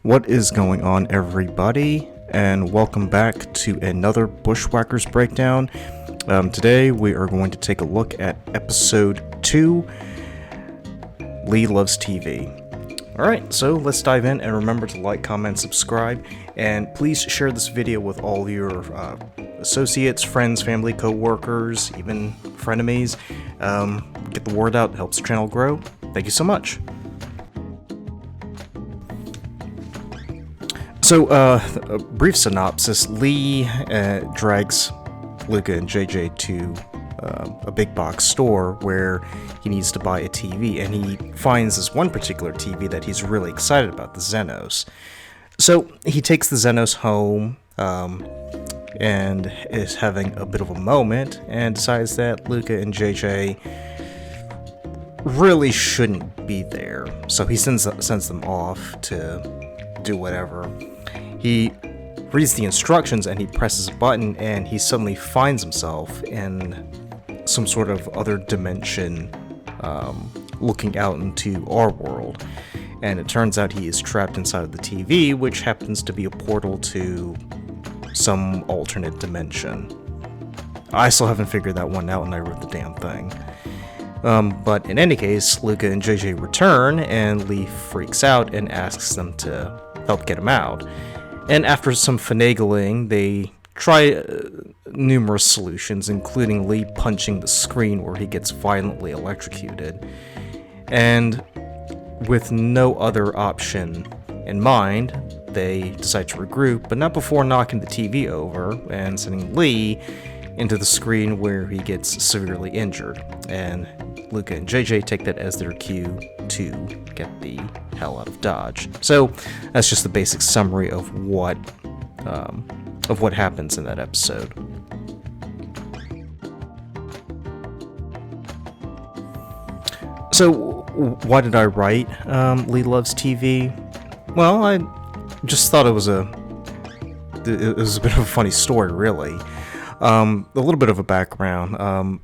What is going on, everybody, and welcome back to another Bushwackers Breakdown. Today we are going to take a look at episode 2, Lee Loves TV. Alright, so let's dive in, and remember to like, comment, subscribe, and please share this video with all your associates, friends, family, co-workers, even frenemies. Get the word out, helps the channel grow. Thank you so much. So, a brief synopsis. Lee drags Luca and JJ to a big box store where he needs to buy a TV, and he finds this one particular TV that he's really excited about, the Xenos. So, he takes the Xenos home and is having a bit of a moment and decides that Luca and JJ really shouldn't be there. So, he sends them off to do whatever. He reads the instructions and he presses a button, and he suddenly finds himself in some sort of other dimension, looking out into our world. And it turns out he is trapped inside of the TV, which happens to be a portal to some alternate dimension. I still haven't figured that one out, and I wrote the damn thing. But in any case, Luca and JJ return, and Lee freaks out and asks them to help get him out. And after some finagling, they try numerous solutions, including Lee punching the screen where he gets violently electrocuted. And with no other option in mind, they decide to regroup, but not before knocking the TV over and sending Lee into the screen where he gets severely injured. And Luca and JJ take that as their cue to get the hell out of Dodge. So that's just the basic summary of what happens in that episode. So why did I write Lee Loves TV? Well, I just thought it was a bit of a funny story, really. A little bit of a background.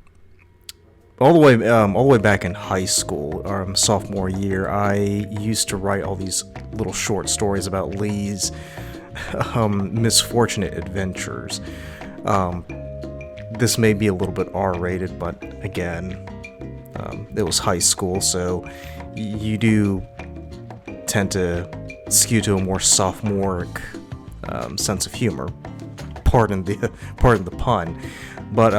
All the way back in high school, sophomore year, I used to write all these little short stories about Lee's misfortunate adventures. This may be a little bit R-rated, but again, it was high school, so you do tend to skew to a more sophomoric sense of humor. Pardon the pun, but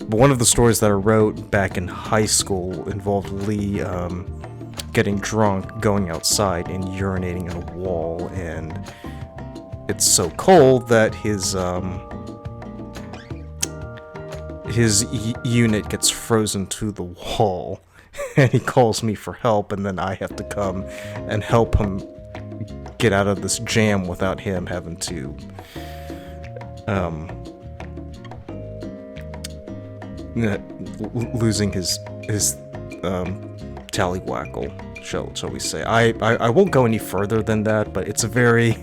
one of the stories that I wrote back in high school involved Lee getting drunk, going outside, and urinating in a wall, and it's so cold that his unit gets frozen to the wall, and he calls me for help, and then I have to come and help him get out of this jam without him having to losing his tallywhackle, shall we say. I won't go any further than that, but it's a very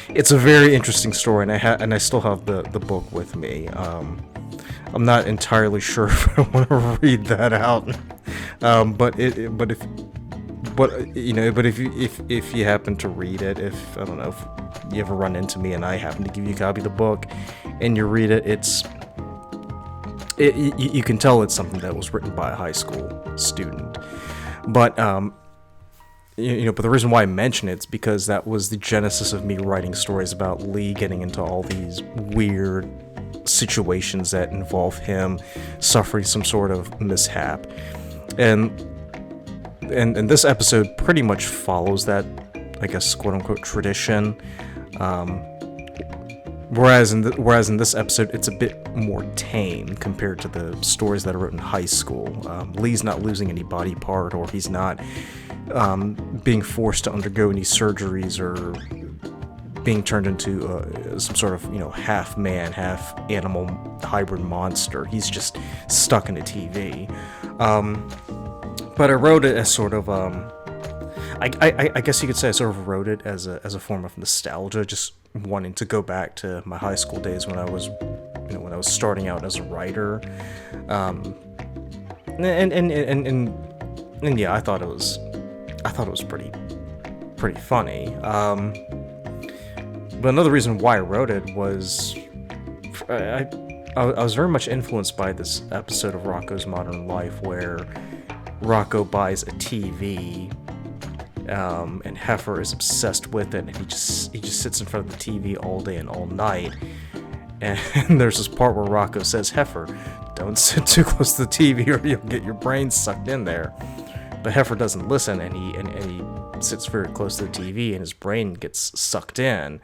interesting story, and I still have the book with me. I'm not entirely sure if I want to read that out, but if you happen to read it, if I don't know if you ever run into me and I happen to give you a copy of the book and you read it, you can tell it's something that was written by a high school student. But but the reason why I mention it's because that was the genesis of me writing stories about Lee getting into all these weird situations that involve him suffering some sort of mishap. And this episode pretty much follows that, I guess, quote-unquote tradition. Whereas in this episode, it's a bit more tame compared to the stories that I wrote in high school. Lee's not losing any body part, or he's not being forced to undergo any surgeries, or being turned into some sort of half man, half animal hybrid monster. He's just stuck in a TV. But I wrote it as sort of I guess you could say I sort of wrote it as a form of nostalgia, just wanting to go back to my high school days when I was starting out as a writer. And yeah, I thought it was pretty funny. But another reason why I wrote it was I was very much influenced by this episode of Rocko's Modern Life where Rocko buys a TV, and Heifer is obsessed with it, and he just sits in front of the TV all day and all night. And there's this part where Rocko says, "Heifer, don't sit too close to the TV or you'll get your brain sucked in there." But Heifer doesn't listen, and he sits very close to the TV, and his brain gets sucked in.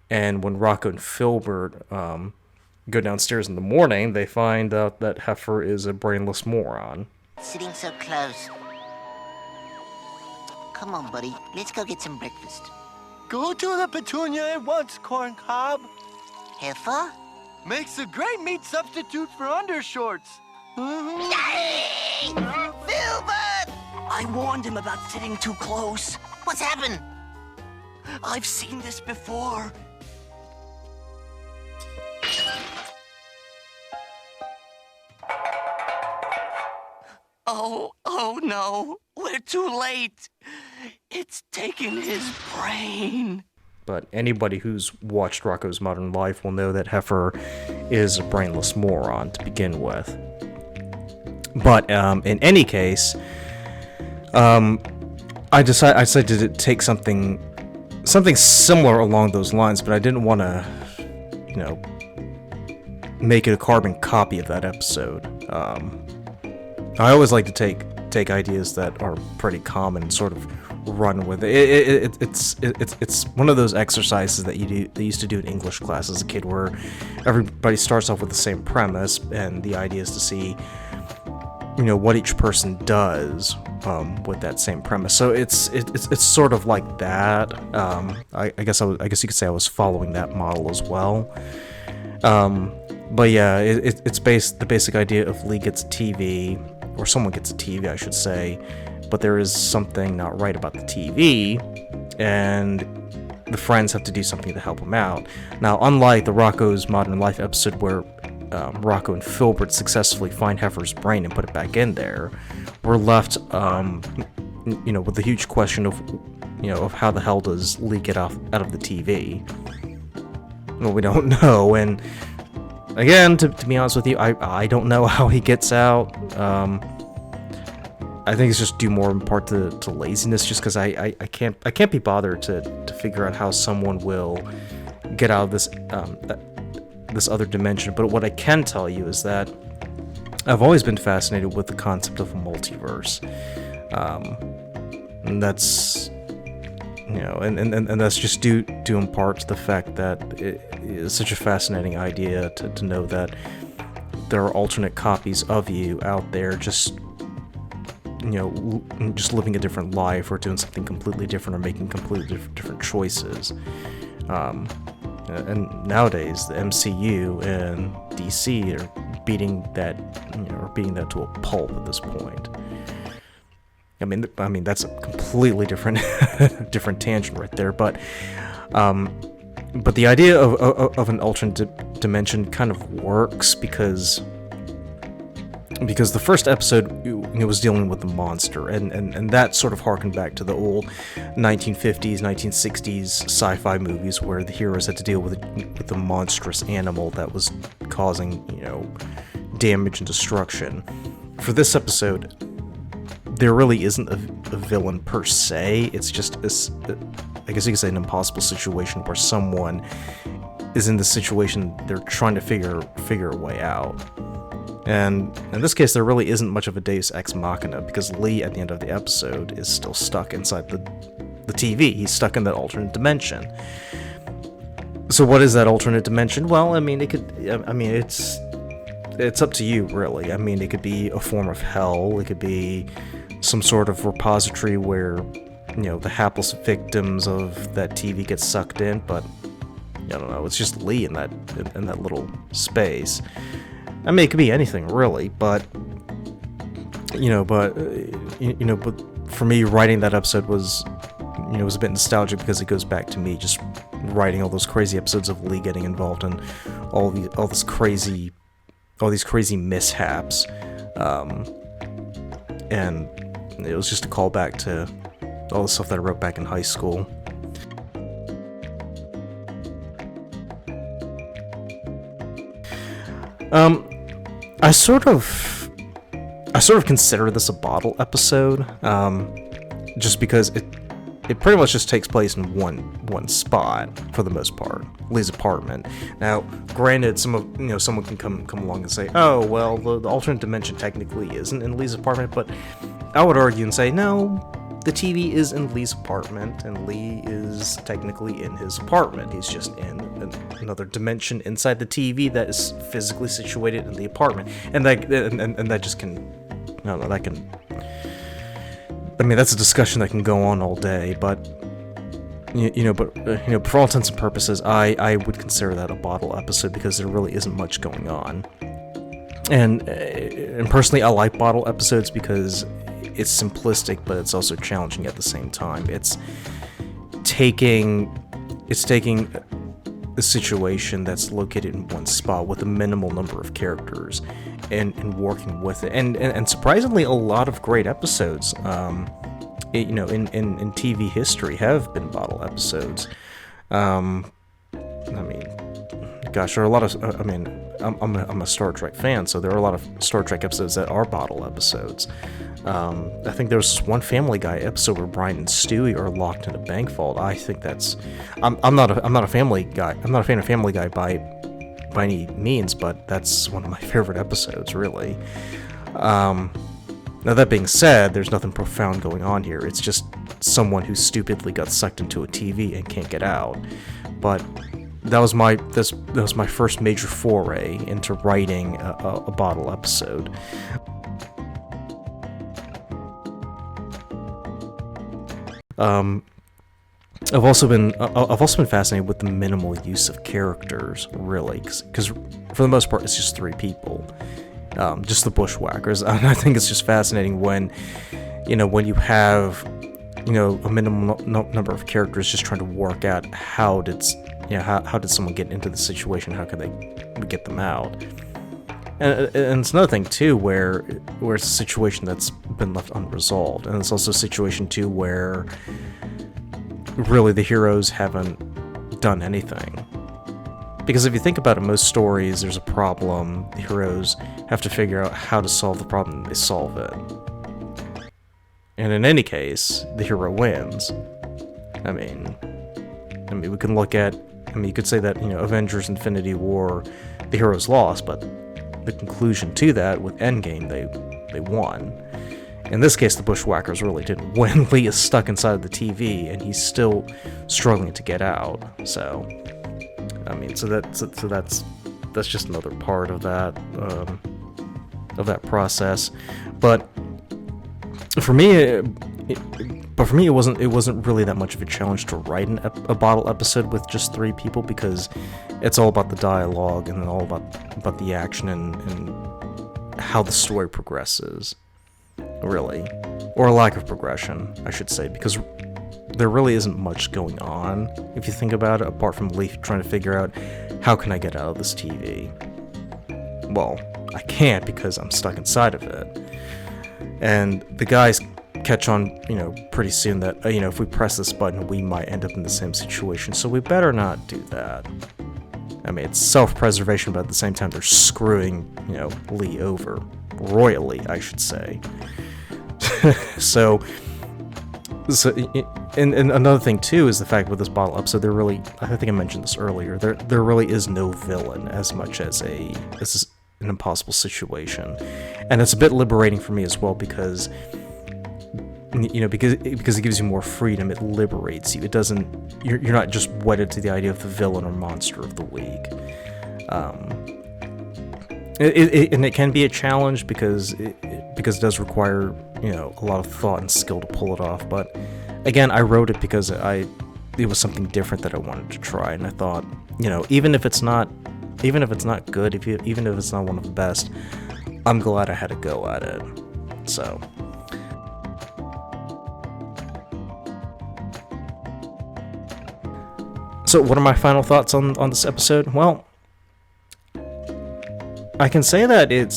And when Rocko and Filbert go downstairs in the morning, they find out that Heifer is a brainless moron. Sitting so close. Come on, buddy. Let's go get some breakfast. Go to the Petunia at once, Corn Cob. Heifer? Makes a great meat substitute for undershorts. Filbert! I warned him about sitting too close. What's happened? I've seen this before. Oh no, we're too late. It's taken his brain. But anybody who's watched Rocko's Modern Life will know that Heifer is a brainless moron to begin with. But in any case, I decided to take something similar along those lines, but I didn't want to, make it a carbon copy of that episode. I always like to take ideas that are pretty common and sort of run with it. It's one of those exercises that they used to do in English class as a kid, where everybody starts off with the same premise, and the idea is to see, what each person does with that same premise. So it's sort of like that. I guess you could say I was following that model as well. But yeah, it's the basic idea of Lee gets a TV, or someone gets a TV, I should say, but there is something not right about the TV, and the friends have to do something to help him out. Now, unlike the Rocko's Modern Life episode where Rocko and Filbert successfully find Heifer's brain and put it back in there, we're left, with the huge question of how the hell does Lee get out of the TV? Well, we don't know, and again, to be honest with you, I don't know how he gets out. I think it's just due more in part to laziness, just because I can't be bothered to figure out how someone will get out of this this other dimension. But what I can tell you is that I've always been fascinated with the concept of a multiverse, and that's and that's just due in part to the fact that it is such a fascinating idea to know that there are alternate copies of you out there, just living a different life, or doing something completely different, or making completely different choices. And nowadays, the MCU and DC are beating that to a pulp at this point. I mean that's a completely different different tangent right there, but the idea of an alternate dimension kind of works because the first episode was dealing with the monster, and that sort of harkened back to the old 1950s, 1960s sci-fi movies where the heroes had to deal with the monstrous animal that was causing damage and destruction. For this episode, there really isn't a villain per se. It's just I guess you could say an impossible situation where someone is in the situation they're trying to figure a way out. And in this case, there really isn't much of a deus ex machina, because Lee, at the end of the episode, is still stuck inside the TV. He's stuck in that alternate dimension. So what is that alternate dimension? Well, it's up to you, really. It could be a form of hell. It could be some sort of repository where, the hapless victims of that TV get sucked in, but I don't know, it's just Lee in that little space. It could be anything, really, but But for me, writing that episode was a bit nostalgic because it goes back to me just writing all those crazy episodes of Lee getting involved in all these crazy mishaps, and it was just a callback to all the stuff that I wrote back in high school. I sort of consider this a bottle episode, just because it pretty much just takes place in one spot for the most part, Lee's apartment. Now, granted, someone can come along and say, oh, well, the alternate dimension technically isn't in Lee's apartment, but I would argue and say, no, the TV is in Lee's apartment, and Lee is technically in his apartment. He's just in another dimension inside the TV that is physically situated in the apartment, and that just can, I don't know, that can. I mean, that's a discussion that can go on all day, but for all intents and purposes, I would consider that a bottle episode because there really isn't much going on. And personally, I like bottle episodes because it's simplistic, but it's also challenging at the same time. It's taking a situation that's located in one spot with a minimal number of characters and working with it. And surprisingly, a lot of great episodes, in TV history have been bottle episodes. I mean, gosh, there are a lot of. I mean, I'm a Star Trek fan, so there are a lot of Star Trek episodes that are bottle episodes. I think there was one Family Guy episode where Brian and Stewie are locked in a bank vault. I think that's. I'm not a Family Guy. I'm not a fan of Family Guy by any means, but that's one of my favorite episodes, really. Now that being said, there's nothing profound going on here. It's just someone who stupidly got sucked into a TV and can't get out. But that was my first major foray into writing a bottle episode. I've also been fascinated with the minimal use of characters, really, because for the most part it's just three people, just the Bushwackers. And I think it's just fascinating when you have a minimum number of characters just trying to work out how did someone get into the situation, how could we get them out. And it's another thing too where it's a situation that's been left unresolved, and it's also a situation too where really the heroes haven't done anything. Because if you think about it, most stories, there's a problem, the heroes have to figure out how to solve the problem, and they solve it. And in any case, the hero wins. I mean, we can look at, you could say that, Avengers Infinity War, the heroes lost, but the conclusion to that with Endgame, they won. In this case, the Bushwhackers really didn't win. Lee is stuck inside the TV, and he's still struggling to get out. So, that's just another part of that process. But for me, it wasn't really that much of a challenge to write a bottle episode with just three people, because it's all about the dialogue and all about the action and how the story progresses, really, or a lack of progression, I should say, because there really isn't much going on if you think about it, apart from Leaf trying to figure out how can I get out of this TV. Well, I can't because I'm stuck inside of it, and the guys catch on, pretty soon that, if we press this button, we might end up in the same situation, so we better not do that. I mean, it's self-preservation, but at the same time, they're screwing, Lee over. Royally, I should say. And another thing, too, is the fact with this bottle episode, I think I mentioned this earlier, there really is no villain as much as this is an impossible situation. And it's a bit liberating for me as well, because because it gives you more freedom, it liberates you. It doesn't, you're not just wedded to the idea of the villain or monster of the week. And it can be a challenge because it does require, a lot of thought and skill to pull it off. But again, I wrote it because it was something different that I wanted to try, and I thought, even if it's not good, even if it's not one of the best, I'm glad I had a go at it. So. So what are my final thoughts on this episode? Well, I can say that it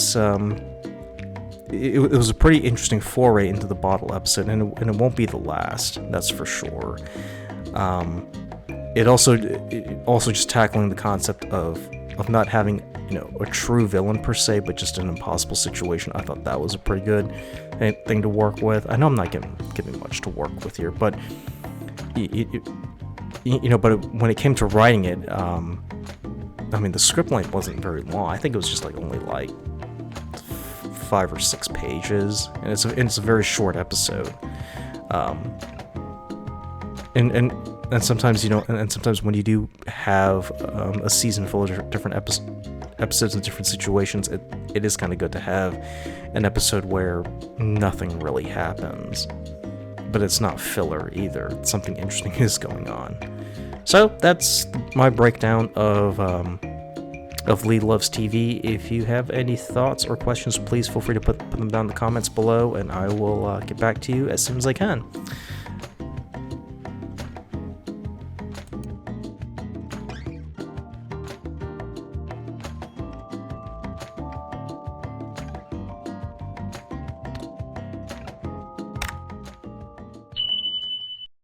was a pretty interesting foray into the bottle episode, and it won't be the last, that's for sure. It also just tackling the concept of not having, a true villain per se, but just an impossible situation. I thought that was a pretty good thing to work with. I know I'm not giving much to work with here, but but when it came to writing it, the script length wasn't very long. I think it was just only 5 or 6 pages, and it's a very short episode. And sometimes and sometimes when you do have a season full of different episodes and different situations, it is kind of good to have an episode where nothing really happens, but it's not filler either. Something interesting is going on. So that's my breakdown of Lee Loves TV. If you have any thoughts or questions, please feel free to put them down in the comments below, and I will get back to you as soon as I can.